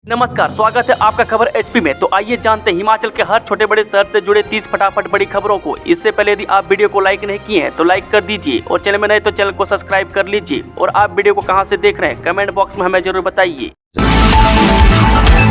नमस्कार, स्वागत है आपका खबर एचपी में। तो आइए जानते हैं हिमाचल के हर छोटे बड़े शहर से जुड़े 30 फटाफट बड़ी खबरों को। इससे पहले यदि आप वीडियो को लाइक नहीं किए हैं तो लाइक कर दीजिए और चैनल में नए तो चैनल को सब्सक्राइब कर लीजिए। और आप वीडियो को कहां से देख रहे हैं कमेंट बॉक्स में हमें जरूर बताइए।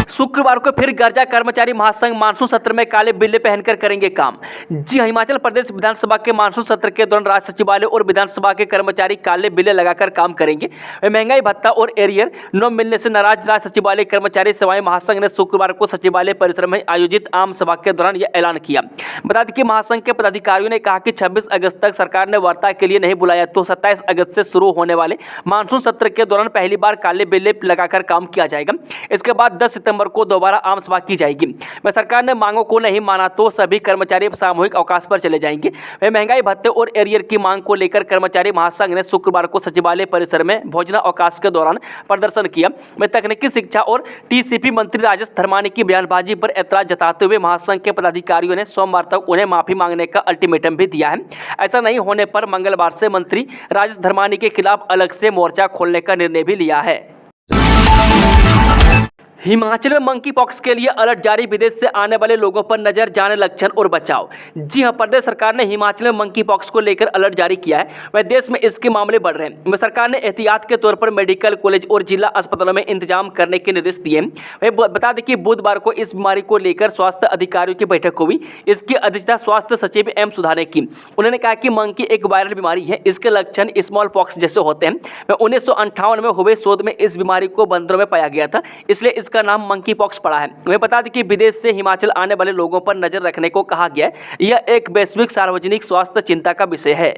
शुक्रवार को फिर गर्जा कर्मचारी महासंघ मानसून सत्र में काले बिल्ले पहनकर करेंगे काम। जी हां, हिमाचल प्रदेश विधानसभा के मानसून सत्र के दौरान राज्य सचिवालय और विधानसभा के कर्मचारी काले बिल्ले लगाकर काम करेंगे। महंगाई भत्ता और एरियर न मिलने से नाराज राज्य सचिवालय कर्मचारी सेवाएं महासंघ ने शुक्रवार को सचिवालय परिसर में आयोजित आम सभा के दौरान यह ऐलान किया। बता दें कि महासंघ के पदाधिकारियों ने कहा कि 26 अगस्त तक सरकार ने वार्ता के लिए नहीं बुलाया तो 27 अगस्त से शुरू होने वाले मानसून सत्र के दौरान पहली बार काले बिल्ले लगाकर काम किया जाएगा। इसके बाद 10 सितंबर को दोबारा आम सभा की जाएगी। वह सरकार ने मांगों को नहीं माना तो सभी कर्मचारी सामूहिक अवकाश पर चले जाएंगे। वह महंगाई भत्ते और एरियर की मांग को लेकर कर्मचारी महासंघ ने शुक्रवार को सचिवालय परिसर में भोजनावकाश के दौरान प्रदर्शन किया। वह तकनीकी शिक्षा और टीसीपी मंत्री राजेश धर्मानी की बयानबाजी पर ऐतराज जताते हुए महासंघ के पदाधिकारियों ने सोमवार तक उन्हें माफी मांगने का अल्टीमेटम भी दिया है। ऐसा नहीं होने पर मंगलवार से मंत्री राजेश धर्मानी के खिलाफ अलग से मोर्चा खोलने का निर्णय भी लिया है। हिमाचल में मंकी पॉक्स के लिए अलर्ट जारी, विदेश से आने वाले लोगों पर नजर, जाने लक्षण और बचाव। जी हां, प्रदेश सरकार ने हिमाचल में मंकी पॉक्स को लेकर अलर्ट जारी किया है। वह देश में इसके मामले बढ़ रहे हैं। वह सरकार ने एहतियात के तौर पर मेडिकल कॉलेज और जिला अस्पतालों में इंतजाम करने के निर्देश दिए। वह बता दें कि बुधवार को इस बीमारी को लेकर स्वास्थ्य अधिकारियों की बैठक हुई। इसकी अध्यक्षता स्वास्थ्य सचिव एम सुधा ने की। उन्होंने कहा कि मंकी एक वायरल बीमारी है, इसके लक्षण स्मॉल पॉक्स जैसे होते हैं। वह 1958 में हुए शोध में इस बीमारी को बंदरों में पाया गया था, इसलिए का नाम मंकी पॉक्स पड़ा है। वह बता दें कि विदेश से हिमाचल आने वाले लोगों पर नजर रखने को कहा गया है। यह एक वैश्विक सार्वजनिक स्वास्थ्य चिंता का विषय है।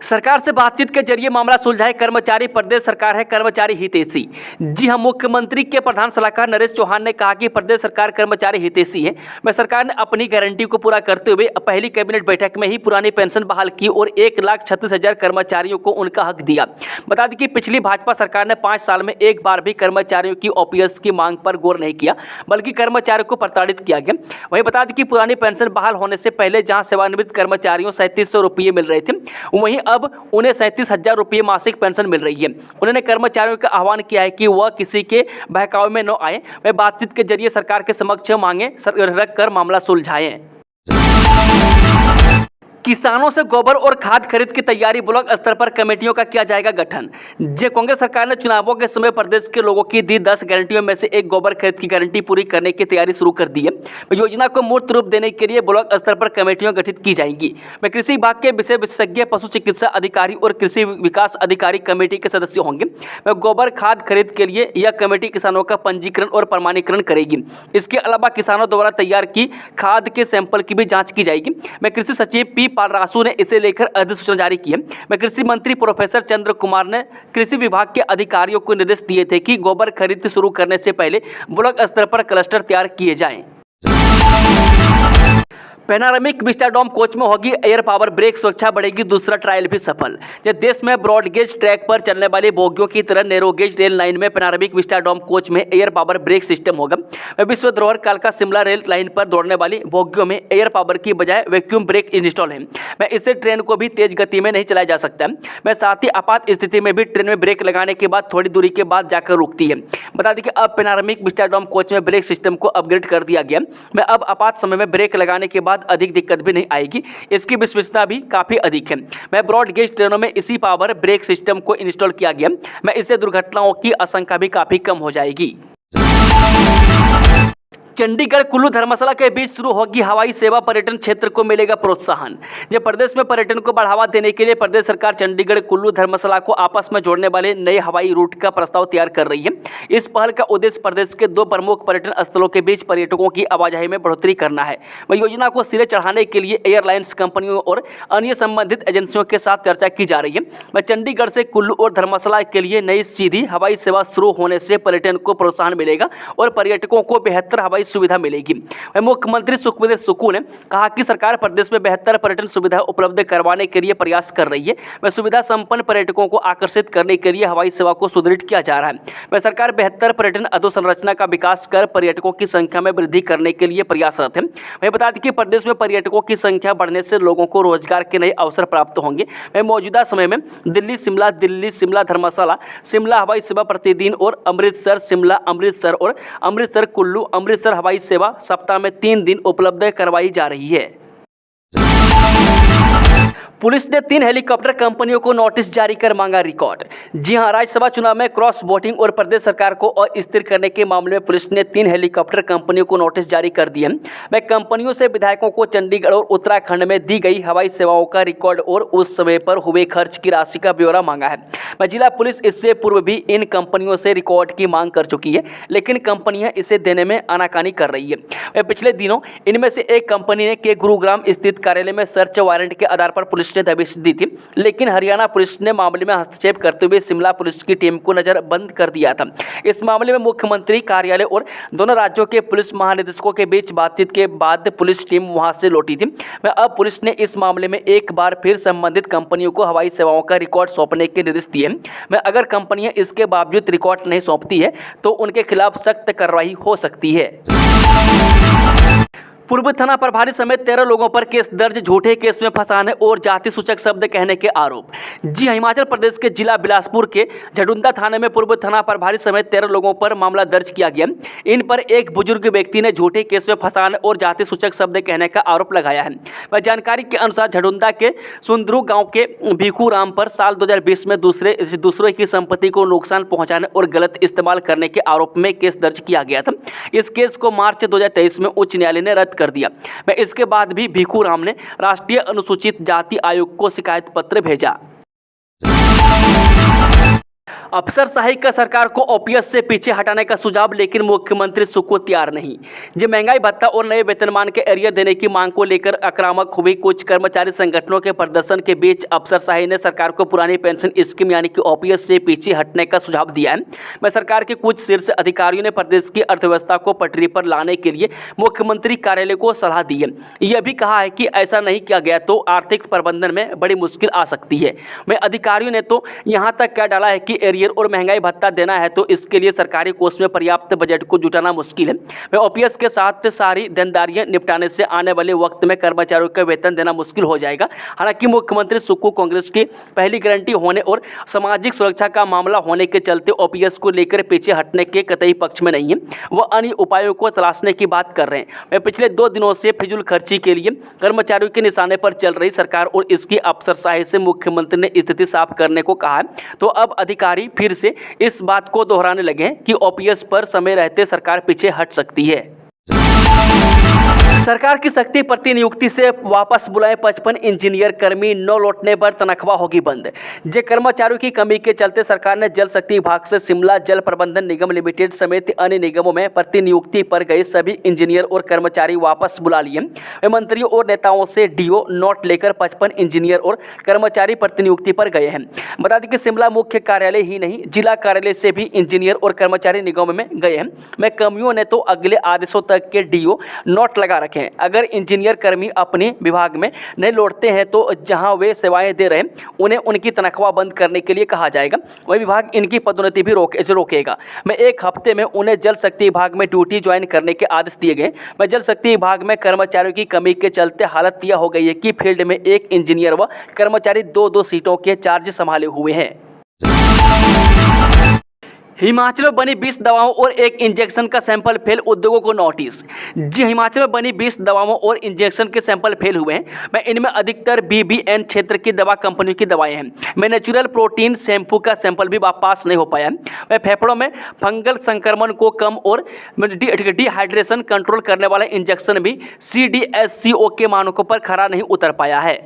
सरकार से बातचीत के जरिए मामला सुलझाए कर्मचारी, प्रदेश सरकार है कर्मचारी हितैषी। जी हां, मुख्यमंत्री के प्रधान सलाहकार नरेश चौहान ने कहा कि प्रदेश सरकार कर्मचारी हितैषी है। वह सरकार ने अपनी गारंटी को पूरा करते हुए पहली कैबिनेट बैठक में ही पुरानी पेंशन बहाल की और 1,36,000 कर्मचारियों को उनका हक दिया। बता दें कि पिछली भाजपा सरकार ने 5 साल में एक बार भी कर्मचारियों की ओपीएस की मांग पर गौर नहीं किया, बल्कि कर्मचारियों को प्रताड़ित किया गया। वहीं बता दें कि पुरानी पेंशन बहाल होने से पहले जहां सेवानिवृत्त कर्मचारियों 3700 रुपये मिल रहे थे, वहीं अब उन्हें 37,000 रुपये मासिक पेंशन मिल रही है। उन्होंने कर्मचारियों का आह्वान किया है कि वह किसी के बहकावे में न आए, वह बातचीत के जरिए सरकार के समक्ष मांगे रखकर मामला सुलझाएं। किसानों से गोबर और खाद खरीद की तैयारी, ब्लॉक स्तर पर कमेटियों का किया जाएगा गठन। जे कांग्रेस सरकार ने चुनावों के समय प्रदेश के लोगों की दी 10 गारंटियों में से एक गोबर खरीद की गारंटी पूरी करने की तैयारी शुरू कर दी है। योजना को मूर्त रूप देने के लिए ब्लॉक स्तर पर कमेटियां गठित की जाएंगी। कृषि विभाग के विषय विशेषज्ञ, पशु चिकित्सा अधिकारी और कृषि विकास अधिकारी कमेटी के सदस्य होंगे। गोबर खाद खरीद के लिए यह कमेटी किसानों का पंजीकरण और प्रमाणीकरण करेगी। इसके अलावा किसानों द्वारा तैयार की खाद के सैंपल की भी जाँच की जाएगी। कृषि सचिव पी पालरासु ने इसे लेकर अधिसूचना जारी की है। कृषि मंत्री प्रोफेसर चंद्र कुमार ने कृषि विभाग के अधिकारियों को निर्देश दिए थे कि गोबर खरीद शुरू करने से पहले ब्लॉक स्तर पर क्लस्टर तैयार किए जाएं। पैनारामिक विस्टाडोम कोच में होगी एयर पावर ब्रेक, सुरक्षा बढ़ेगी, दूसरा ट्रायल भी सफल। देश में ब्रॉडगेज ट्रैक पर चलने वाली बोगियों की तरह नैरोगेज रेल लाइन में पैनारामिक विस्टाडोम कोच में एयर पावर ब्रेक सिस्टम होगा। विश्व धरोहर कालका शिमला रेल लाइन पर दौड़ने वाली बोगियों में एयर पावर की बजाय वैक्यूम ब्रेक इंस्टॉल है। इससे ट्रेन को भी तेज गति में नहीं चलाया जा सकता है। साथ ही आपात स्थिति में भी ट्रेन में ब्रेक लगाने के बाद थोड़ी दूरी के बाद जाकर रुकती है। बता दें कि अब पैनारामिक विस्टाडोम कोच में ब्रेक सिस्टम को अपग्रेड कर दिया गया। अब आपात समय में ब्रेक लगाने के बाद अधिक दिक्कत भी नहीं आएगी। इसकी विश्वसनीयता भी काफी अधिक है। ब्रॉडगेज ट्रेनों में इसी पावर ब्रेक सिस्टम को इंस्टॉल किया गया। इससे दुर्घटनाओं की आशंका भी काफी कम हो जाएगी। चंडीगढ़ कुल्लू धर्मशाला के बीच शुरू होगी हवाई सेवा, पर्यटन क्षेत्र को मिलेगा प्रोत्साहन। जब प्रदेश में पर्यटन को बढ़ावा देने के लिए प्रदेश सरकार चंडीगढ़ कुल्लू धर्मशाला को आपस में जोड़ने वाले नए हवाई रूट का प्रस्ताव तैयार कर रही है। इस पहल का उद्देश्य प्रदेश के 2 प्रमुख पर्यटन स्थलों के बीच पर्यटकों की आवाजाही में बढ़ोतरी करना है। योजना को सिरे चढ़ाने के लिए एयरलाइंस कंपनियों और अन्य संबंधित एजेंसियों के साथ चर्चा की जा रही है। चंडीगढ़ से कुल्लू और धर्मशाला के लिए नई सीधी हवाई सेवा शुरू होने से पर्यटन को प्रोत्साहन मिलेगा और पर्यटकों को बेहतर हवाई सुविधा मिलेगी। मुख्यमंत्री सुखविंदर सुक्खू ने कहा कि सरकार प्रदेश में बेहतर पर्यटन सुविधा उपलब्ध करवाने के लिए प्रयास कर रही है। वह सुविधा संपन्न पर्यटकों को आकर्षित करने के लिए हवाई सेवा को सुदृढ़ किया जा रहा है। वह सरकार बेहतर पर्यटन अधोसंरचना का विकास कर पर्यटकों की संख्या में वृद्धि करने के लिए प्रयासरत है। वह बता दें कि प्रदेश में पर्यटकों की संख्या बढ़ने से लोगों को रोजगार के नए अवसर प्राप्त होंगे। वह मौजूदा समय में दिल्ली शिमला धर्मशाला शिमला हवाई सेवा प्रतिदिन और अमृतसर शिमला अमृतसर और अमृतसर कुल्लू अमृतसर हवाई सेवा सप्ताह में 3 दिन उपलब्ध करवाई जा रही है। पुलिस ने 3 हेलीकॉप्टर कंपनियों को नोटिस जारी कर मांगा रिकॉर्ड। जी हां, राज्यसभा चुनाव में क्रॉस वोटिंग और प्रदेश सरकार को अस्थिर करने के मामले में पुलिस ने 3 हेलीकॉप्टर कंपनियों को नोटिस जारी कर दिए। वह कंपनियों से विधायकों को चंडीगढ़ और उत्तराखंड में दी गई हवाई सेवाओं का रिकॉर्ड और उस समय पर हुए खर्च की राशि का ब्यौरा मांगा है। वह जिला पुलिस इससे पूर्व भी इन कंपनियों से रिकॉर्ड की मांग कर चुकी है, लेकिन कंपनियां इसे देने में आनाकानी कर रही है। वह पिछले दिनों इनमें से एक कंपनी के गुरुग्राम स्थित कार्यालय में सर्च वारंट के आधार पर पुलिस ने दबिश दी थी, लेकिन हरियाणा पुलिस ने मामले में हस्तक्षेप करते हुए शिमला पुलिस की टीम को नजरबंद कर दिया था। इस मामले में मुख्यमंत्री कार्यालय और दोनों राज्यों के पुलिस महानिदेशकों के बीच बातचीत के बाद पुलिस टीम वहां से लौटी थी। अब पुलिस ने इस मामले में एक बार फिर संबंधित कंपनियों को हवाई सेवाओं का रिकॉर्ड सौंपने के निर्देश दिए। अगर कंपनियां इसके बावजूद रिकॉर्ड नहीं सौंपती है तो उनके खिलाफ सख्त कार्रवाई हो सकती है। पूर्व थाना प्रभारी समेत 13 लोगों पर केस दर्ज, झूठे केस में फंसाने और जाति सूचक शब्द कहने के आरोप। जी हिमाचल प्रदेश के जिला बिलासपुर के झडुंदा थाने में पूर्व थाना प्रभारी समेत 13 लोगों पर मामला दर्ज किया गया। इन पर एक बुजुर्ग व्यक्ति ने झूठे केस में फंसाने और जाति सूचक शब्द कहने का आरोप लगाया है। वह जानकारी के अनुसार झडुंदा के सुंदरू गाँव के भिखू राम पर साल 2020 में दूसरे की संपत्ति को नुकसान पहुँचाने और गलत इस्तेमाल करने के आरोप में केस दर्ज किया गया था। इस केस को मार्च 2023 में उच्च न्यायालय ने रद्द कर दिया। मैं इसके बाद भी भिखू राम ने राष्ट्रीय अनुसूचित जाति आयोग को शिकायत पत्र भेजा। अफसरशाही का सरकार को ओपीएस से पीछे हटाने का सुझाव, लेकिन मुख्यमंत्री सुक्खू तैयार नहीं। जो महंगाई भत्ता और नए वेतनमान के एरियर देने की मांग को लेकर आक्रामक हुई कुछ कर्मचारी संगठनों के प्रदर्शन के बीच अफसरशाही ने सरकार को पुरानी पेंशन स्कीम यानी कि ओपीएस से पीछे हटने का सुझाव दिया है। मैं सरकार के कुछ शीर्ष अधिकारियों ने प्रदेश की अर्थव्यवस्था को पटरी पर लाने के लिए मुख्यमंत्री कार्यालय को सलाह दी है। यह भी कहा है कि ऐसा नहीं किया गया तो आर्थिक प्रबंधन में बड़ी मुश्किल आ सकती है। मैं अधिकारियों ने तो यहाँ तक कह डाला है कि एरियर और महंगाई भत्ता देना है तो इसके लिए सरकारी कोष में पर्याप्त बजट को जुटाना मुश्किल है। वह ओपीएस के साथ सारी देनदारियां निपटाने से आने वाले वक्त में कर्मचारियों का वेतन देना मुश्किल हो जाएगा। हालांकि मुख्यमंत्री सुक्खू कांग्रेस की पहली गारंटी होने और सामाजिक सुरक्षा का मामला होने के चलते ओपीएस को लेकर पीछे हटने के कतई पक्ष में नहीं है। वह अन्य उपायों को तलाशने की बात कर रहे हैं। वह पिछले 2 दिनों से फिजूल खर्ची के लिए कर्मचारियों के निशाने पर चल रही सरकार और इसकी अफसरशाही से मुख्यमंत्री ने स्थिति साफ करने को कहा है। तो अब अधिकारी फिर से इस बात को दोहराने लगे हैं कि ओपीएस पर समय रहते सरकार पीछे हट सकती है। सरकार की शक्ति प्रतिनियुक्ति से वापस बुलाए 55 इंजीनियर कर्मी, न लौटने पर तनख्वाह होगी बंद। जे कर्मचारियों की कमी के चलते सरकार ने जल शक्ति विभाग से शिमला जल प्रबंधन निगम लिमिटेड समेत अन्य निगमों में प्रतिनियुक्ति पर गए सभी इंजीनियर और कर्मचारी वापस बुला लिए। मंत्रियों और नेताओं से डीओ नोट लेकर 55 इंजीनियर और कर्मचारी प्रतिनियुक्ति पर गए हैं। बता दें कि शिमला मुख्य कार्यालय ही नहीं, जिला कार्यालय से भी इंजीनियर और कर्मचारी निगम में गए हैं। मैं कमियों ने तो अगले आदेशों तक के डीओ नोट लगा रखे हैं। अगर इंजीनियर कर्मी अपने विभाग में नहीं लौटते हैं तो जहां वे सेवाएं दे रहे हैं उन्हें उनकी तनख्वाह बंद करने के लिए कहा जाएगा। वही विभाग इनकी पदोन्नति भी रोकेगा। मैं 1 हफ्ते में उन्हें जल शक्ति विभाग में ड्यूटी ज्वाइन करने के आदेश दिए गए। मैं जल शक्ति विभाग में कर्मचारियों की कमी के चलते हालत यह हो गई है कि फील्ड में एक इंजीनियर व कर्मचारी 2-2 सीटों के चार्ज संभाले हुए हैं। हिमाचल में बनी 20 दवाओं और एक इंजेक्शन का सैंपल फेल, उद्योगों को नोटिस। जी हिमाचल में बनी 20 दवाओं और इंजेक्शन के सैंपल फेल हुए हैं। मैं इनमें अधिकतर बीबीएन क्षेत्र की दवा कंपनियों की दवाएं हैं। मैं नेचुरल प्रोटीन शैम्पू का सैंपल भी पास नहीं हो पाया। मैं फेफड़ों में फंगल संक्रमण को कम और डिहाइड्रेशन कंट्रोल करने वाला इंजेक्शन भी CDSCO के मानकों पर खरा नहीं उतर पाया है।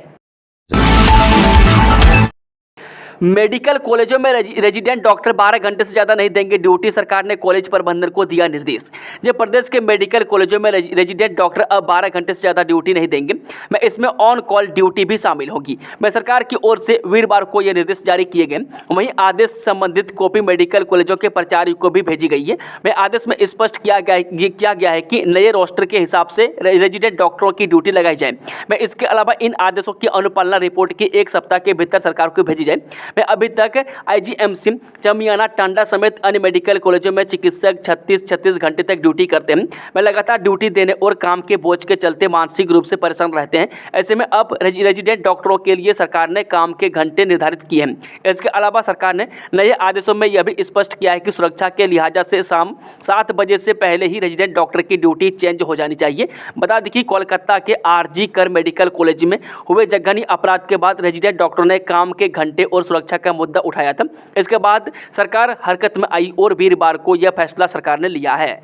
मेडिकल कॉलेजों में रेजिडेंट डॉक्टर 12 घंटे से ज़्यादा नहीं देंगे ड्यूटी, सरकार ने कॉलेज प्रबंधन को दिया निर्देश। जो प्रदेश के मेडिकल कॉलेजों में रेजिडेंट डॉक्टर अब 12 घंटे से ज़्यादा ड्यूटी नहीं देंगे, मैं इसमें ऑन कॉल ड्यूटी भी शामिल होगी। मैं सरकार की ओर से वीरवार को यह निर्देश जारी किए गए। वहीं आदेश संबंधित कॉपी मेडिकल कॉलेजों के प्राचार्य को भी भेजी गई है। मैं आदेश में स्पष्ट किया गया है कि नए रोस्टर के हिसाब से रेजिडेंट डॉक्टरों की ड्यूटी लगाई जाए। मैं इसके अलावा इन आदेशों की अनुपालना रिपोर्ट की 1 सप्ताह के भीतर सरकार को भेजी जाए। मैं अभी तक आईजीएमसी, चमियाना, टांडा समेत अन्य मेडिकल कॉलेजों में चिकित्सक 36 घंटे तक ड्यूटी करते हैं। मैं लगातार ड्यूटी देने और काम के बोझ के चलते मानसिक रूप से परेशान रहते हैं। ऐसे में अब रेजिडेंट डॉक्टरों के लिए सरकार ने काम के घंटे निर्धारित किए हैं। इसके अलावा सरकार ने नए आदेशों में यह भी स्पष्ट किया है कि सुरक्षा के लिहाजा से शाम 7 बजे से पहले ही रेजिडेंट डॉक्टर की ड्यूटी चेंज हो जानी चाहिए। बता दें कि कोलकाता के आरजी कर मेडिकल कॉलेज में हुए जघन्य अपराध के बाद रेजिडेंट डॉक्टरों ने काम के घंटे और सुरक्षा का मुद्दा उठाया था। इसके बाद सरकार हरकत में आई और वीरवार को यह फैसला सरकार ने लिया है।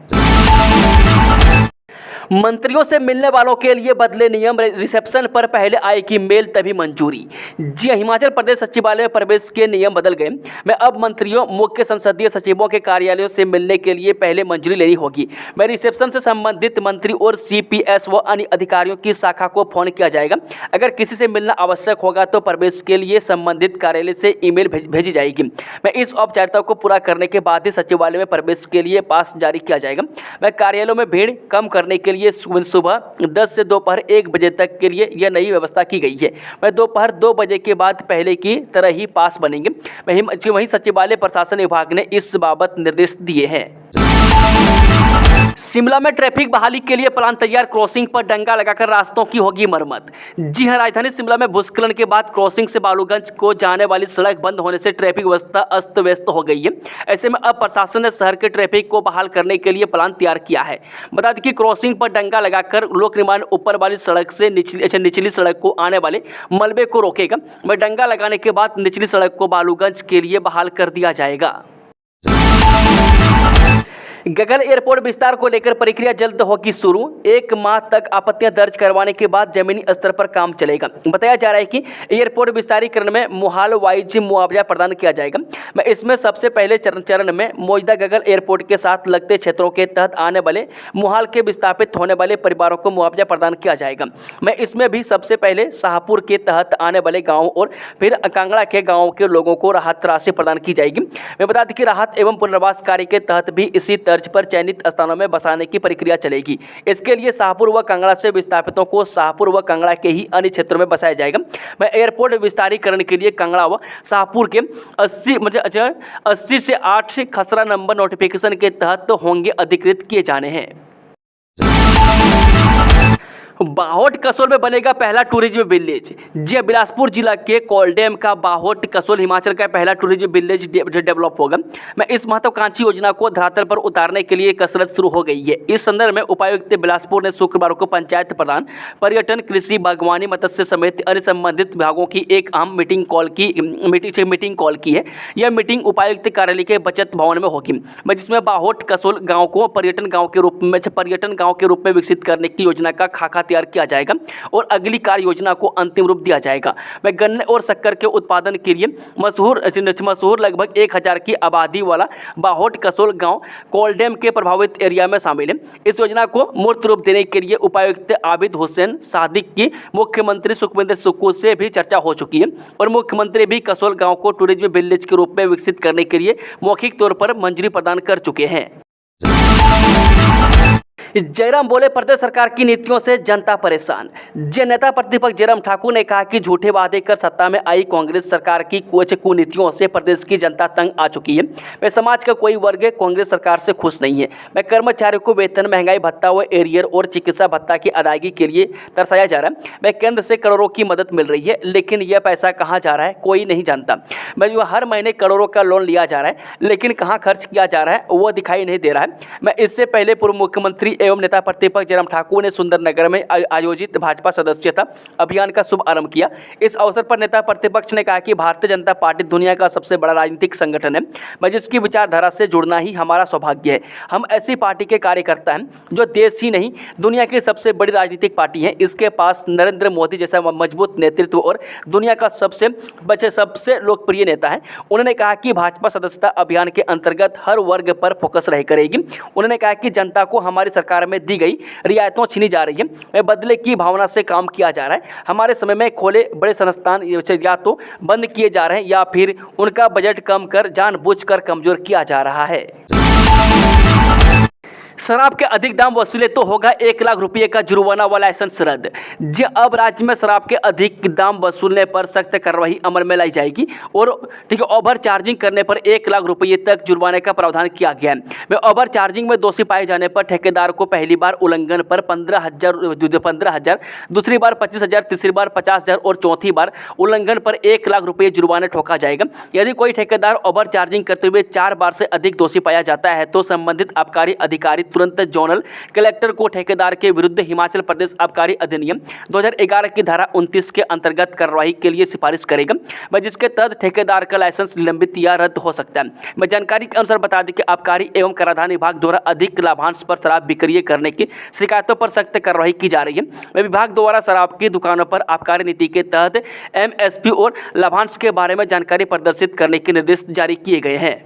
मंत्रियों से मिलने वालों के लिए बदले नियम, रिसेप्शन पर पहले आएगी मेल तभी मंजूरी। जी, हिमाचल प्रदेश सचिवालय में प्रवेश के नियम बदल गए। मैं अब मंत्रियों, मुख्य संसदीय सचिवों के कार्यालयों से मिलने के लिए पहले मंजूरी लेनी होगी। मैं रिसेप्शन से संबंधित मंत्री और सीपीएस व अन्य अधिकारियों की शाखा को फोन किया जाएगा। अगर किसी से मिलना आवश्यक होगा तो प्रवेश के लिए संबंधित कार्यालय से ईमेल भेजी जाएगी। मैं इस औपचारिकता को पूरा करने के बाद ही सचिवालय में प्रवेश के लिए पास जारी किया जाएगा। मैं कार्यालयों में भीड़ कम करने के लिए सुबह 10 से दोपहर 1 बजे तक के लिए यह नई व्यवस्था की गई है। मैं दोपहर 2 बजे के बाद पहले की तरह ही पास बनेंगे। वहीं सचिवालय प्रशासन विभाग ने इस बाबत निर्देश दिए हैं। शिमला में ट्रैफिक बहाली के लिए प्लान तैयार, क्रॉसिंग पर डंगा लगाकर रास्तों की होगी मरम्मत। जी हां, राजधानी शिमला में भूस्खलन के बाद क्रॉसिंग से बालूगंज को जाने वाली सड़क बंद होने से ट्रैफिक व्यवस्था अस्त व्यस्त हो गई है। ऐसे में अब प्रशासन ने शहर के ट्रैफिक को बहाल करने के लिए प्लान तैयार किया है। बता दें कि क्रॉसिंग पर डंगा लगाकर लोक निर्माण ऊपर वाली सड़क से निचली सड़क को आने वाले मलबे को रोकेगा। वह डंगा लगाने के बाद निचली सड़क को बालूगंज के लिए बहाल कर दिया जाएगा। गगन एयरपोर्ट विस्तार को लेकर प्रक्रिया जल्द होगी शुरू। 1 माह तक आपत्तियां दर्ज करवाने के बाद जमीनी स्तर पर काम चलेगा। बताया जा रहा है कि एयरपोर्ट विस्तारीकरण में मुहाल वाइज मुआवजा प्रदान किया जाएगा। मैं इसमें सबसे पहले चरण में मौजूदा गगन एयरपोर्ट के साथ लगते क्षेत्रों के तहत आने वाले मुहाल के विस्थापित होने वाले परिवारों को मुआवजा प्रदान किया जाएगा। मैं इसमें भी सबसे पहले शाहपुर के तहत आने वाले गाँवों और फिर कांगड़ा के गाँवों के लोगों को राहत राशि प्रदान की जाएगी। मैं बता दें कि राहत एवं पुनर्वास कार्य के तहत भी इसी तर्ज पर चयनित स्थानों में बसाने की प्रक्रिया चलेगी। इसके लिए शाहपुर व कांगड़ा से विस्थापितों को शाहपुर व कांगड़ा के ही अन्य क्षेत्रों में बसाया जाएगा। मैं एयरपोर्ट विस्तारीकरण के लिए कांगड़ा व शाहपुर के 80 से 8 खसरा नंबर नोटिफिकेशन के तहत होंगे अधिकृत किए जाने हैं। बाहोट कसोल में बनेगा पहला टूरिज्म विलेज। जी, बिलासपुर जिला के कोलडेम का बाहोट कसोल हिमाचल का पहला टूरिज्म विलेज डेवलप होगा। मैं इस महत्वाकांक्षी योजना को धरातल पर उतारने के लिए कसरत शुरू हो गई है। इस संदर्भ में उपायुक्त बिलासपुर ने शुक्रवार को पंचायत प्रधान, पर्यटन, कृषि, बागवानी, मत्स्य समेत अन्य संबंधित विभागों की एक अहम मीटिंग कॉल की है। यह मीटिंग उपायुक्त कार्यालय के बचत भवन में होगी, जिसमें बाहोट कसोल गाँव को पर्यटन गाँव के रूप में विकसित करने की योजना का खाका तैयार किया जाएगा और अगली कार्य योजना को अंतिम रूप दिया जाएगा। मैं गन्ने और शक्कर के उत्पादन के लिए मशहूर लगभग 1000 की आबादी वाला बाहोट कसोल गांव कोलडेम के प्रभावित एरिया में शामिल है। इस योजना को मूर्त रूप देने के लिए उपायुक्त आबिद हुसैन सादिक की मुख्यमंत्री सुखविंदर सुक्खू से भी चर्चा हो चुकी है और मुख्यमंत्री भी कसोल गाँव को टूरिज्म विलेज के रूप में विकसित करने के लिए मौखिक तौर पर मंजूरी प्रदान कर चुके हैं। जयराम बोले, प्रदेश सरकार की नीतियों से जनता परेशान। नेता प्रतिपक्ष जयराम ठाकुर ने कहा कि झूठे वादे कर सत्ता में आई कांग्रेस सरकार की कुछ कुनीतियों से प्रदेश की जनता तंग आ चुकी है। मैं समाज का कोई वर्ग कांग्रेस सरकार से खुश नहीं है। मैं कर्मचारियों को वेतन, महंगाई भत्ता व एरियर और चिकित्सा भत्ता की अदायगी के लिए तरसाया जा रहा है। मैं केंद्र से करोड़ों की मदद मिल रही है, लेकिन यह पैसा कहाँ जा रहा है कोई नहीं जानता। मैं जो हर महीने करोड़ों का लोन लिया जा रहा है, लेकिन कहाँ खर्च किया जा रहा है वो दिखाई नहीं दे रहा है। मैं इससे पहले पूर्व मुख्यमंत्री मंत्री एवं नेता प्रतिपक्ष जयराम ठाकुर ने सुंदरनगर में आयोजित भाजपा सदस्यता अभियान का शुभारंभ किया। इस अवसर पर नेता प्रतिपक्ष ने कहा कि भारतीय जनता पार्टी दुनिया का सबसे बड़ा राजनीतिक संगठन है, जिसकी विचारधारा से जुड़ना ही हमारा सौभाग्य है। हम ऐसी पार्टी के कार्यकर्ता हैं जो देश ही नहीं दुनिया की सबसे बड़ी राजनीतिक पार्टी है। इसके पास नरेंद्र मोदी जैसा मजबूत नेतृत्व और दुनिया का सबसे लोकप्रिय नेता है। उन्होंने कहा कि भाजपा सदस्यता अभियान के अंतर्गत हर वर्ग पर फोकस करेगी। उन्होंने कहा कि जनता को हमारी सरकार में दी गई रियायतों छीनी जा रही है, बदले की भावना से काम किया जा रहा है। हमारे समय में खोले बड़े संस्थान या तो बंद किए जा रहे हैं या फिर उनका बजट कम कर जानबूझकर कमजोर किया जा रहा है। शराब के अधिक दाम वसूले तो होगा 1 लाख रुपये का जुर्माना व लाइसेंस रद्द। जी, अब राज्य में शराब के अधिक दाम वसूलने पर सख्त कार्रवाई अमल में लाई जाएगी और ओवर चार्जिंग करने पर 1 लाख रुपये तक जुर्माने का प्रावधान किया गया है। में ओवर चार्जिंग में दोषी पाए जाने पर ठेकेदार को पहली बार उल्लंघन पर 15,000, दूसरी बार 25,000, तीसरी बार 50,000 और चौथी बार उल्लंघन पर 1 लाख रुपये जुर्माना ठोका जाएगा। यदि कोई ठेकेदार ओवर चार्जिंग करते हुए 4 बार से अधिक दोषी पाया जाता है तो संबंधित आबकारी अधिकारी तुरंत जोनल कलेक्टर को ठेकेदार के विरुद्ध हिमाचल प्रदेश आबकारी अधिनियम 2011 की धारा 29 के अंतर्गत कार्रवाई के लिए सिफारिश करेगा, जिसके तहत ठेकेदार का लाइसेंस निलंबित या रद्द हो सकता है। जानकारी के अनुसार बता दें कि आबकारी एवं कराधान विभाग द्वारा अधिक लाभांश पर शराब बिक्री करने की शिकायतों पर सख्त कार्रवाई की जा रही है। विभाग द्वारा शराब की दुकानों पर आबकारी नीति के तहत MSP और लाभांश के बारे में जानकारी प्रदर्शित करने के निर्देश जारी किए गए हैं।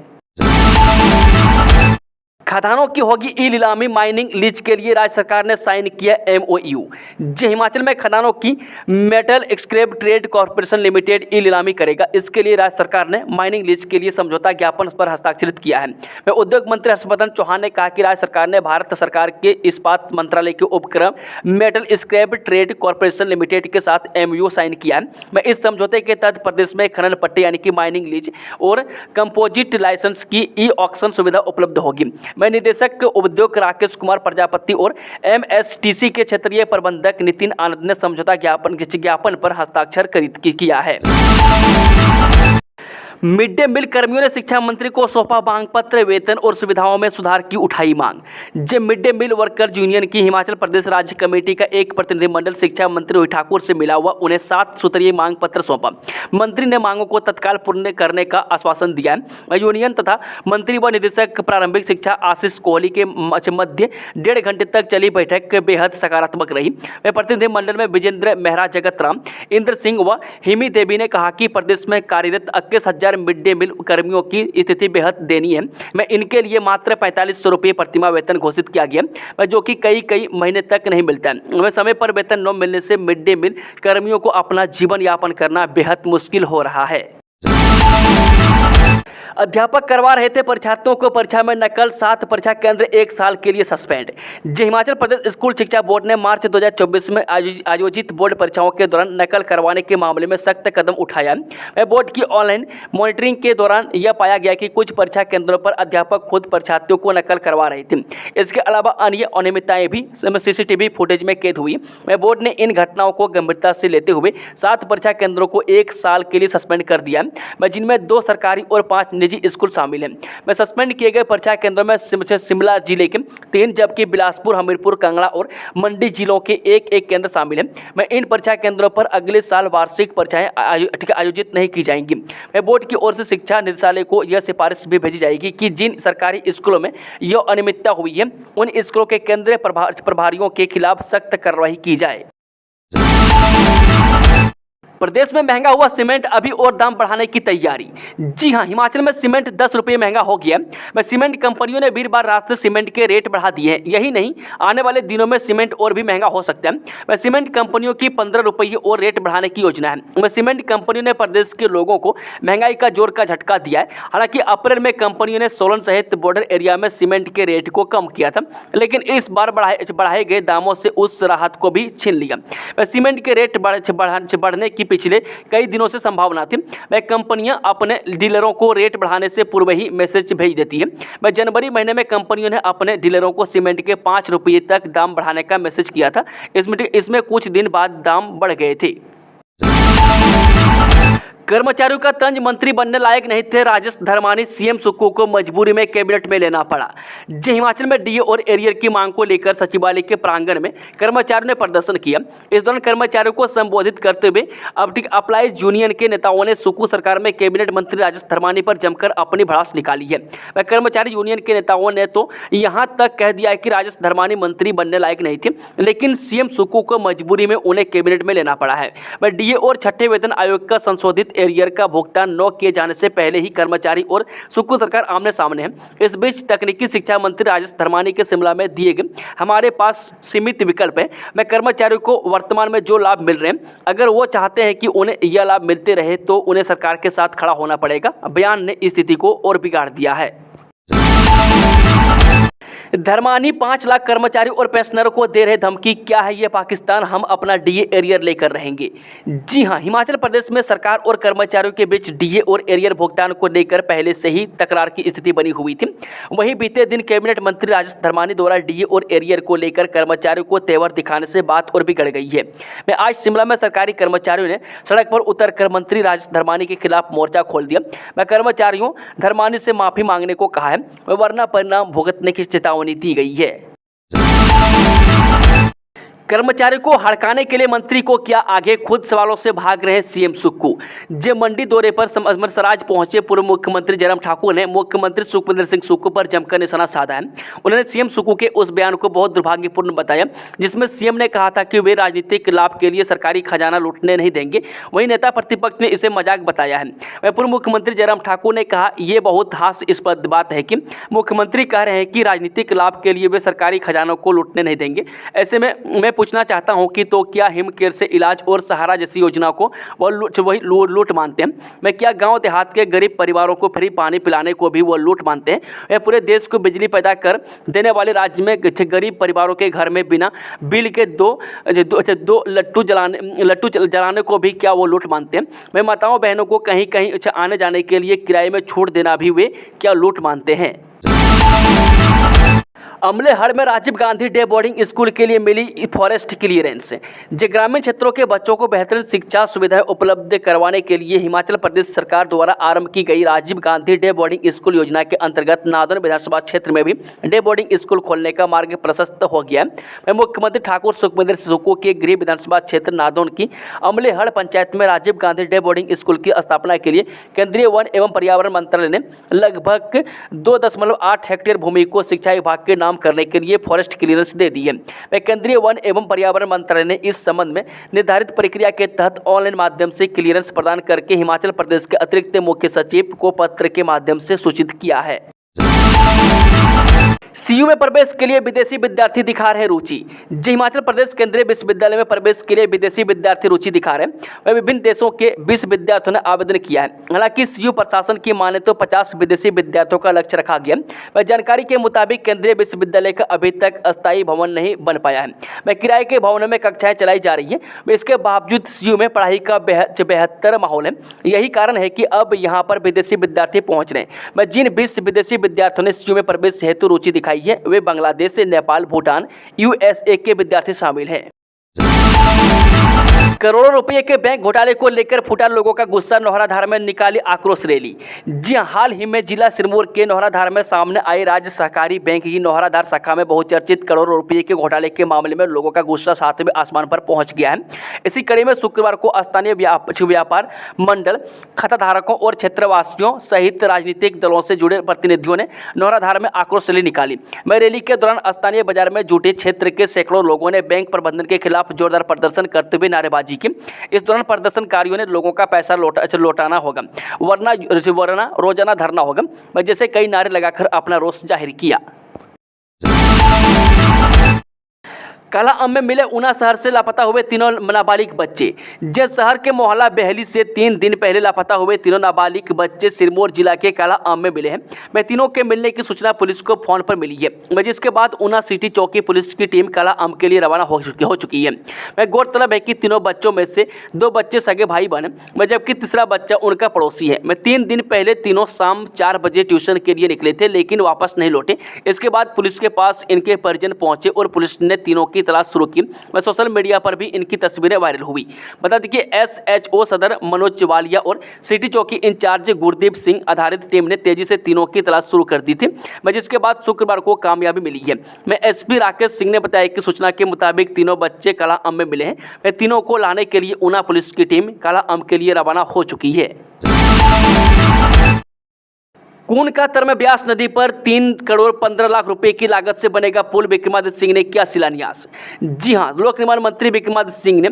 खदानों की होगी ई नीलामी, माइनिंग लीज के लिए राज्य सरकार ने साइन किया MOU। जी, हिमाचल में खदानों की metal scrap trade corporation limited e नीलामी करेगा। इसके लिए राज्य सरकार ने माइनिंग लीज के लिए समझौता ज्ञापन पर हस्ताक्षरित किया है। मैं उद्योग मंत्री हर्षवर्धन चौहान ने कहा कि राज्य सरकार ने भारत सरकार के इस्पात मंत्रालय के उपक्रम metal scrap trade corporation limited के साथ MOU साइन किया है। मैं इस समझौते के तहत प्रदेश में खनन पट्टे यानी कि माइनिंग लीज और कंपोजिट लाइसेंस की ई-ऑक्शन सुविधा उपलब्ध होगी। मैं निदेशक उद्योग राकेश कुमार प्रजापति और MSTC के क्षेत्रीय प्रबंधक नितिन आनंद ने समझौता ज्ञापन पर हस्ताक्षर किया है। मिड डे मील कर्मियों ने शिक्षा मंत्री को सौंपा मांग पत्र, वेतन और सुविधाओं में सुधार की उठाई मांग। जब mid day meal workers union की हिमाचल प्रदेश राज्य कमेटी का एक प्रतिनिधिमंडल शिक्षा मंत्री रोहित ठाकुर से मिला हुआ, उन्हें 7 सूत्रीय मांग पत्र सौंपा। मंत्री ने मांगों को तत्काल पूर्ण करने का आश्वासन दिया है। यूनियन तथा मंत्री व निदेशक प्रारंभिक शिक्षा आशीष कोहली के मध्य 1.5 घंटे तक चली बैठक बेहद सकारात्मक रही। प्रतिनिधिमंडल में विजेंद्र मेहरा, जगत राम, इंद्र सिंह व हिमी देवी ने कहा कि प्रदेश में कार्यरत 21,000 मिड डे मील कर्मियों की स्थिति बेहद दयनीय है। मैं इनके लिए मात्र 4500 रुपये प्रतिमाह वेतन घोषित किया गया, जो कि कई महीने तक नहीं मिलता है। वह समय पर वेतन न मिलने से मिड डे मील कर्मियों को अपना जीवन यापन करना बेहद मुश्किल हो रहा है। अध्यापक करवा रहे थे परीक्षार्थियों को परीक्षा में नकल, 7 परीक्षा केंद्र 1 साल के लिए सस्पेंड। जी, हिमाचल प्रदेश स्कूल शिक्षा बोर्ड ने मार्च 2024 में आयोजित बोर्ड परीक्षाओं के दौरान नकल करवाने के मामले में सख्त कदम उठाया है। बोर्ड की ऑनलाइन मॉनिटरिंग के दौरान यह पाया गया कि कुछ परीक्षा केंद्रों पर अध्यापक खुद परीक्षार्थियों को नकल करवा रहे थे। इसके अलावा अन्य अनियमितताएं भी CCTV फुटेज में कैद हुई। बोर्ड ने इन घटनाओं को गंभीरता से लेते हुए 7 परीक्षा केंद्रों को 1 साल के लिए सस्पेंड कर दिया, जिनमें 2 सरकारी और 5 निजी स्कूल शामिल हैं। सस्पेंड किए गए परीक्षा केंद्रों में शिमला जिले के 3, जबकि बिलासपुर, हमीरपुर, कांगड़ा और मंडी जिलों के 1-1 केंद्र शामिल हैं। इन परीक्षा केंद्रों पर अगले साल वार्षिक परीक्षाएं आयोजित नहीं की जाएंगी। बोर्ड की ओर से शिक्षा निदेशालय को यह सिफारिश भी भेजी जाएगी कि जिन सरकारी स्कूलों में यह अनियमितता हुई है उन स्कूलों के केंद्रीय प्रभारियों के खिलाफ सख्त कार्रवाई की जाए। प्रदेश में महंगा हुआ सीमेंट, अभी और दाम बढ़ाने की तैयारी। जी हां, हिमाचल में सीमेंट 10 रुपये महंगा हो गया है। सीमेंट कंपनियों ने वीरवार रात से सीमेंट के रेट बढ़ा दिए हैं। यही नहीं, आने वाले दिनों में सीमेंट और भी महंगा हो सकता है। सीमेंट कंपनियों की 15 रुपये और रेट बढ़ाने की योजना है। सीमेंट कंपनियों ने प्रदेश के लोगों को महंगाई का जोर का झटका दिया है। हालांकि अप्रैल में कंपनियों ने सोलन सहित बॉर्डर एरिया में सीमेंट के रेट को कम किया था, लेकिन इस बार बढ़ाए गए दामों से उस राहत को भी छीन लिया। सीमेंट के रेट बढ़ने की पिछले कई दिनों से संभावना थी। वह कंपनियां अपने डीलरों को रेट बढ़ाने से पूर्व ही मैसेज भेज देती है। वह जनवरी महीने में कंपनियों ने अपने डीलरों को सीमेंट के 5 रुपये तक दाम बढ़ाने का मैसेज किया था। इसमें कुछ दिन बाद दाम बढ़ गए थे। कर्मचारियों का तंज, मंत्री बनने लायक नहीं थे राजेश धर्मानी, सीएम सुक्खू को मजबूरी में कैबिनेट में लेना पड़ा। जी, हिमाचल में डीए और एरियर की मांग को लेकर सचिवालय के प्रांगण में कर्मचारियों ने प्रदर्शन किया। इस दौरान कर्मचारियों को संबोधित करते हुए अप्लाइज यूनियन के नेताओं ने सुक्खू सरकार में कैबिनेट मंत्री राजेश धर्मानी पर जमकर अपनी भड़ास निकाली है। वह कर्मचारी यूनियन के नेताओं ने तो यहाँ तक कह दिया है कि राजेश धर्मानी मंत्री बनने लायक नहीं थे, लेकिन सीएम सुक्खू को मजबूरी में उन्हें कैबिनेट में लेना पड़ा है। वह डीए और छठे वेतन आयोग का संशोधित एरियर का भुगतान न किए जाने से पहले ही कर्मचारी और सुक्खू सरकार आमने सामने है। इस बीच तकनीकी शिक्षा मंत्री राजेश धर्मानी के शिमला में दिए गए हमारे पास सीमित विकल्प है। मैं कर्मचारियों को वर्तमान में जो लाभ मिल रहे हैं, अगर वो चाहते हैं कि उन्हें यह लाभ मिलते रहे तो उन्हें सरकार के साथ खड़ा होना पड़ेगा। बयान ने स्थिति को और बिगाड़ दिया है। धर्मानी 5 लाख कर्मचारी और पेंशनरों को दे रहे धमकी, क्या है ये पाकिस्तान, हम अपना डीए एरियर लेकर रहेंगे। जी हां, हिमाचल प्रदेश में सरकार और कर्मचारियों के बीच डीए और एरियर भुगतान को लेकर पहले से ही तकरार की स्थिति बनी हुई थी। वहीं बीते दिन कैबिनेट मंत्री राजेश धर्मानी द्वारा डीए और एरियर को लेकर कर्मचारियों को तेवर दिखाने से बात और बिगड़ गई है। मैं आज शिमला में सरकारी कर्मचारियों ने सड़क पर उतरकर मंत्री राजेश धर्मानी के खिलाफ मोर्चा खोल दिया। मैं कर्मचारियों धर्मानी से माफी मांगने को कहा है, वरना परिणाम भुगतने की चेतावनी दी गई है। कर्मचारियों को हड़काने के लिए मंत्री को किया आगे, खुद सवालों से भाग रहे सीएम सुक्खू। जे मंडी दौरे पर समरसराज पहुंचे पूर्व मुख्यमंत्री जयराम ठाकुर ने मुख्यमंत्री सुखविंदर सिंह सुक्खू पर जमकर निशाना साधा है। उन्होंने सीएम सुक्खू के उस बयान को बहुत दुर्भाग्यपूर्ण बताया जिसमें सीएम ने कहा था कि वे राजनीतिक लाभ के लिए सरकारी खजाना लूटने नहीं देंगे। वहीं नेता प्रतिपक्ष ने इसे मजाक बताया है। वह पूर्व मुख्यमंत्री जयराम ठाकुर ने कहा, यह बहुत हास्यास्पद बात है कि मुख्यमंत्री कह रहे हैं कि राजनीतिक लाभ के लिए वे सरकारी खजानों को लूटने नहीं देंगे। ऐसे में मैं पूछना चाहता हूं कि तो क्या हिम केयर से इलाज और सहारा जैसी योजना को वही लूट मानते हैं? मैं क्या गांव देहात के गरीब परिवारों को फ्री पानी पिलाने को भी वो लूट मानते हैं? वे पूरे देश को बिजली पैदा कर देने वाले राज्य में गरीब परिवारों के घर में बिना बिल के दो लट्टू जलाने को भी क्या वो लूट मानते हैं? मैं माताओं बहनों को कहीं कहीं आने जाने के लिए किराए में छूट देना भी वे क्या लूट मानते हैं? अमलेहड़ में Rajiv Gandhi day boarding school के लिए मिली फॉरेस्ट क्लियरेंस। जो ग्रामीण क्षेत्रों के बच्चों को बेहतर शिक्षा सुविधाएं उपलब्ध करवाने के लिए हिमाचल प्रदेश सरकार द्वारा आरंभ की गई Rajiv Gandhi day boarding school योजना के अंतर्गत नादौन विधानसभा क्षेत्र में भी डे बोर्डिंग स्कूल खोलने का मार्ग प्रशस्त हो गया है। मुख्यमंत्री ठाकुर सुखविंदर सुक्खू के गृह विधानसभा क्षेत्र नादौन की अमलेहड़ पंचायत में Rajiv Gandhi day boarding school की स्थापना के लिए केंद्रीय वन एवं पर्यावरण मंत्रालय ने लगभग 2.8 हेक्टेयर भूमि को शिक्षा विभाग के करने के लिए फॉरेस्ट क्लियरेंस दे दी है। केंद्रीय वन एवं पर्यावरण मंत्रालय ने इस संबंध में निर्धारित प्रक्रिया के तहत ऑनलाइन माध्यम से क्लियरेंस प्रदान करके हिमाचल प्रदेश के अतिरिक्त मुख्य सचिव को पत्र के माध्यम से सूचित किया है। सीयू में प्रवेश के लिए विदेशी विद्यार्थी दिखा रहे रुचि। जी, हिमाचल प्रदेश केंद्रीय विश्वविद्यालय में प्रवेश के लिए विदेशी विद्यार्थी रुचि दिखा रहे हैं। वह विभिन्न देशों के 20 विद्यार्थियों ने आवेदन किया है। हालांकि सीयू प्रशासन की माने तो 50 विदेशी विद्यार्थियों का लक्ष्य रखा गया। वह जानकारी के मुताबिक केंद्रीय विश्वविद्यालय का अभी तक अस्थायी भवन नहीं बन पाया है। वह किराए के भवनों में कक्षाएं चलाई जा रही है। इसके बावजूद सीयू में पढ़ाई का बेहतर माहौल है। यही कारण है कि अब यहाँ पर विदेशी विद्यार्थी पहुँच रहे हैं। वह जिन 20 विदेशी विद्यार्थियों ने सीयू में प्रवेश हेतु रुचि दिखाई है वे बांग्लादेश से, नेपाल, भूटान, यूएसए के विद्यार्थी शामिल हैं। करोड़ों रुपए के बैंक घोटाले को लेकर फूटा लोगों का गुस्सा, नौहराधार में निकाली आक्रोश रैली। जी हाल ही में जिला सिरमौर के नौहराधार में सामने आई राज्य सहकारी बैंक की नौहराधार शाखा में बहुचर्चित करोड़ों रुपए के घोटाले के मामले में लोगों का गुस्सा सातवें आसमान पर पहुंच गया है। इसी कड़ी में शुक्रवार को स्थानीय व्यापार मंडल, खाताधारकों और क्षेत्रवासियों सहित राजनीतिक दलों से जुड़े प्रतिनिधियों ने नौहराधार में आक्रोश रैली निकाली। रैली के दौरान स्थानीय बाजार में जुटे क्षेत्र के सैकड़ों लोगों ने बैंक प्रबंधन के खिलाफ जोरदार प्रदर्शन करते हुए नारेबाजी की। इस दौरान प्रदर्शनकारियों ने लोगों का पैसा लौटाना होगा, वरना रोजाना धरना होगा जैसे कई नारे लगाकर अपना रोष जाहिर किया। काला आम में मिले ऊना शहर से लापता हुए तीनों नाबालिग बच्चे। जिस शहर के मोहल्ला बेहली से 3 दिन पहले लापता हुए तीनों नाबालिग बच्चे सिरमौर जिला के काला आम में मिले हैं। मैं तीनों के मिलने की सूचना पुलिस को फोन पर मिली है, जिसके बाद ऊना सिटी चौकी पुलिस की टीम काला आम के लिए रवाना हो चुकी है। मैं गौरतलब है कि तीनों बच्चों में से 2 बच्चे सगे भाई बहन, जबकि तीसरा बच्चा उनका पड़ोसी है। 3 दिन पहले तीनों शाम 4 बजे ट्यूशन के लिए निकले थे, लेकिन वापस नहीं लौटे। इसके बाद पुलिस के पास इनके परिजन पहुंचे और पुलिस ने तीनों की की तलाश शुरू की। वह सोशल मीडिया पर भी इनकी तस्वीरें वायरल हुई। बता दें कि SHO सदर मनोज चिवालिया और सिटी चौकी इंचार्ज गुरदीप सिंह आधारित टीम ने तेजी से तीनों की तलाश शुरू कर दी थी, जिसके बाद शुक्रवार को कामयाबी मिली है। SP राकेश सिंह ने बताया कि सूचना के मुताबिक तीनों बच्चे काला अम में मिले हैं। वे तीनों को लाने के लिए ऊना पुलिस की टीम काला अम के लिए रवाना हो चुकी है। कून का तर में ब्यास नदी पर 3 करोड़ 15 लाख रुपए की लागत से बनेगा पुल, विक्रमादित्य सिंह ने किया शिलान्यास। जी हां, लोक निर्माण मंत्री विक्रमादित्य सिंह ने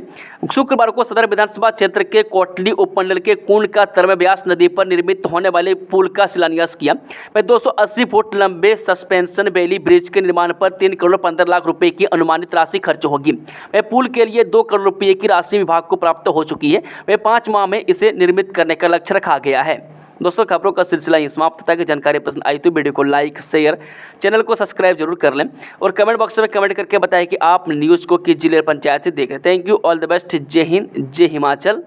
शुक्रवार को सदर विधानसभा क्षेत्र के कोटली उपमंडल के कून का तर में ब्यास नदी पर निर्मित होने वाले पुल का शिलान्यास किया। वह 280 फुट लंबे सस्पेंशन बेली ब्रिज के निर्माण पर 3 करोड़ 15 लाख रुपए की अनुमानित राशि खर्च होगी। वह पुल के लिए 2 करोड़ रुपये की राशि विभाग को प्राप्त हो चुकी है। वह 5 माह में इसे निर्मित करने का लक्ष्य रखा गया है। दोस्तों, खबरों का सिलसिला यहीं समाप्त होता है। कि जानकारी पसंद आई तो वीडियो को लाइक, शेयर, चैनल को सब्सक्राइब जरूर कर लें और कमेंट बॉक्स में कमेंट करके बताएं कि आप न्यूज़ को किस जिले पंचायत से देख रहे हैं। Thank you, all the best. जय हिंद, जय हिमाचल।